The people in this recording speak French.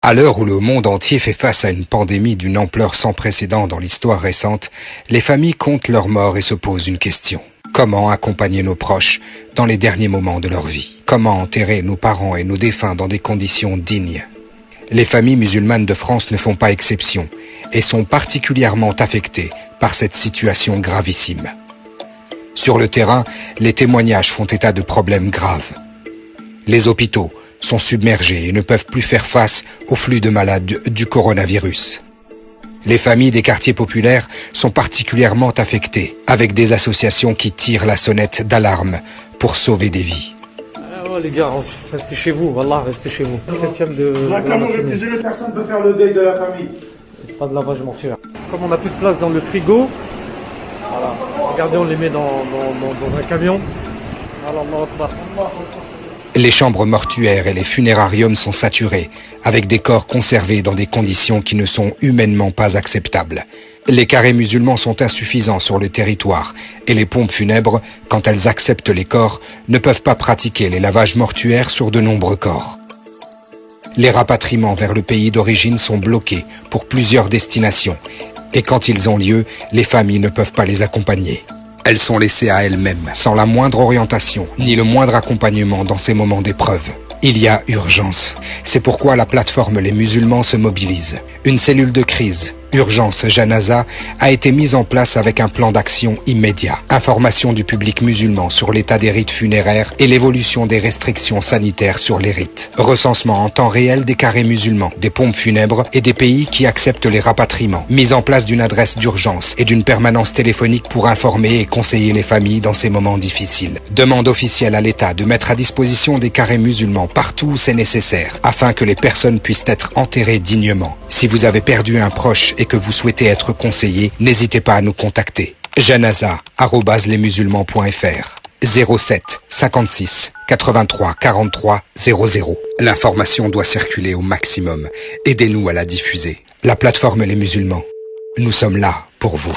À l'heure où le monde entier fait face à une pandémie d'une ampleur sans précédent dans l'histoire récente, les familles comptent leurs morts et se posent une question. Comment accompagner nos proches dans les derniers moments de leur vie? Comment enterrer nos parents et nos défunts dans des conditions dignes? Les familles musulmanes de France ne font pas exception et sont particulièrement affectées par cette situation gravissime. Sur le terrain, les témoignages font état de problèmes graves. Les hôpitaux sont submergés et ne peuvent plus faire face au flux de malades du coronavirus. Les familles des quartiers populaires sont particulièrement affectées, avec des associations qui tirent la sonnette d'alarme pour sauver des vies. Oh les gars, restez chez vous, Wallah, restez chez vous. 7e de la matinée. Personne ne peut faire le deuil de la famille. Pas de lavage mortuaire. Comme on n'a plus de place dans le frigo, voilà. Regardez, on les met dans un camion. Alors, Les chambres mortuaires et les funérariums sont saturés, avec des corps conservés dans des conditions qui ne sont humainement pas acceptables. Les carrés musulmans sont insuffisants sur le territoire et les pompes funèbres, quand elles acceptent les corps, ne peuvent pas pratiquer les lavages mortuaires sur de nombreux corps. Les rapatriements vers le pays d'origine sont bloqués pour plusieurs destinations et quand ils ont lieu, les familles ne peuvent pas les accompagner. Elles sont laissées à elles-mêmes, sans la moindre orientation, ni le moindre accompagnement dans ces moments d'épreuve. Il y a urgence. C'est pourquoi la plateforme Les Musulmans se mobilise. Une cellule de crise, Urgence Janaza, a été mise en place avec un plan d'action immédiat. Information du public musulman sur l'état des rites funéraires et l'évolution des restrictions sanitaires sur les rites. Recensement en temps réel des carrés musulmans, des pompes funèbres et des pays qui acceptent les rapatriements. Mise en place d'une adresse d'urgence et d'une permanence téléphonique pour informer et conseiller les familles dans ces moments difficiles. Demande officielle à l'État de mettre à disposition des carrés musulmans partout où c'est nécessaire, afin que les personnes puissent être enterrées dignement. Si vous avez perdu un proche et que vous souhaitez être conseillé, n'hésitez pas à nous contacter. janaza@lesmusulmans.fr 07 56 83 43 00. L'information doit circuler au maximum. Aidez-nous à la diffuser. La plateforme Les Musulmans. Nous sommes là pour vous.